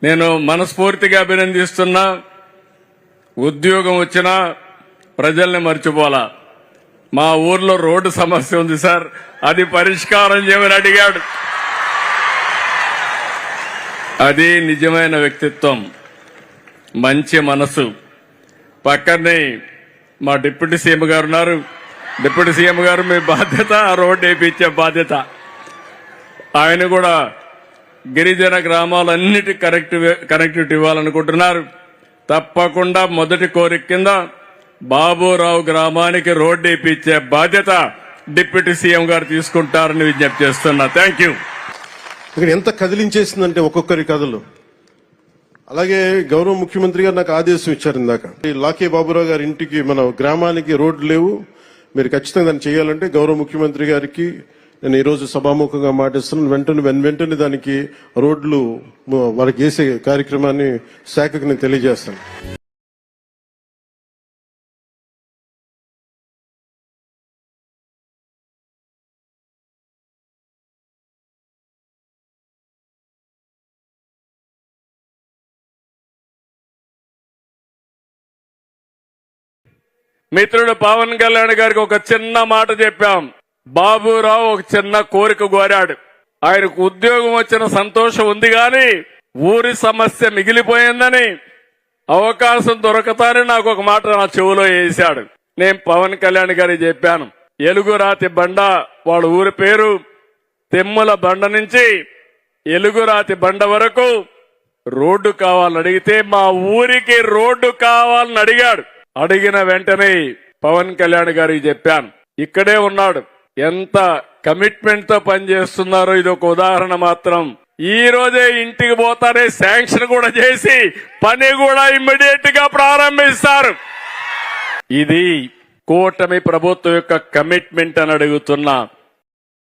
నేను మనస్ఫూర్తిగా అభినందిస్తున్నా. ఉద్యోగం వచ్చినా ప్రజల్ని మర్చిపోలా. మా ఊర్లో రోడ్డు సమస్య ఉంది సార్, అది పరిష్కారం చేయమని అడిగాడు. అది నిజమైన వ్యక్తిత్వం, మంచి మనసు. పక్కనే మా డిప్యూటీ సీఎం గారు ఉన్నారు. డిప్యూటీ సీఎం గారు మీ బాధ్యత ఆ రోడ్డు వేయించే బాధ్యత. ఆయన కూడా గిరిజన గ్రామాలన్నిటి కనెక్టివిటీ ఇవ్వాలనుకుంటున్నారు. తప్పకుండా మొదటి కోరిక కింద బాబురావు గ్రామానికి రోడ్డు వేయించే బాధ్యత డిప్యూటీ సీఎం గారు తీసుకుంటారని విజ్ఞప్తి చేస్తున్నా. Thank you. ఇక్కడ ఎంత కదిలించేసిందంటే ఒక్కొక్కరి కథలు. అలాగే గౌరవ ముఖ్యమంత్రి గారు నాకు ఆదేశం ఇచ్చారు ఇందాక, లాకే బాబురావు గారి ఇంటికి మన గ్రామానికి రోడ్లు లేవు, మీరు ఖచ్చితంగా దాన్ని చేయాలంటే గౌరవ ముఖ్యమంత్రి గారికి నేను ఈ రోజు సభాముఖంగా మాటిస్తున్నాను. వెంటనే దానికి రోడ్లు వారికి వేసే కార్యక్రమాన్ని శాఖకు నేను తెలియజేస్తాను. మిత్రుడు పవన్ కళ్యాణ్ గారికి ఒక చిన్న మాట చెప్పాం. బాబురావు ఒక చిన్న కోరిక కోరాడు. ఆయనకు ఉద్యోగం వచ్చిన సంతోషం ఉంది గాని ఊరి సమస్య మిగిలిపోయిందని, అవకాశం దొరకతాని నాకు ఒక మాట నా చెవులో వేశాడు. నేను పవన్ కళ్యాణ్ గారికి చెప్పాను, ఎలుగురాతి బండ వాళ్ళ ఊరి పేరు, తెమ్ముల బండ నుంచి ఎలుగురాతి బండ వరకు రోడ్డు కావాలని అడిగితే మా ఊరికి రోడ్డు కావాలని అడిగాడు. అడిగిన వెంటనే పవన్ కళ్యాణ్ గారికి చెప్పాను, ఇక్కడే ఉన్నాడు, ఎంత కమిట్మెంట్ తో పనిచేస్తున్నారో ఇది ఒక ఉదాహరణ మాత్రం. ఈ రోజే ఇంటికి పోతారే శాంక్షన్ కూడా చేసి పని కూడా ఇమ్మీడియట్ గా ప్రారంభిస్తారు. ఇది కూటమి ప్రభుత్వం యొక్క కమిట్మెంట్ అని అడుగుతున్నా.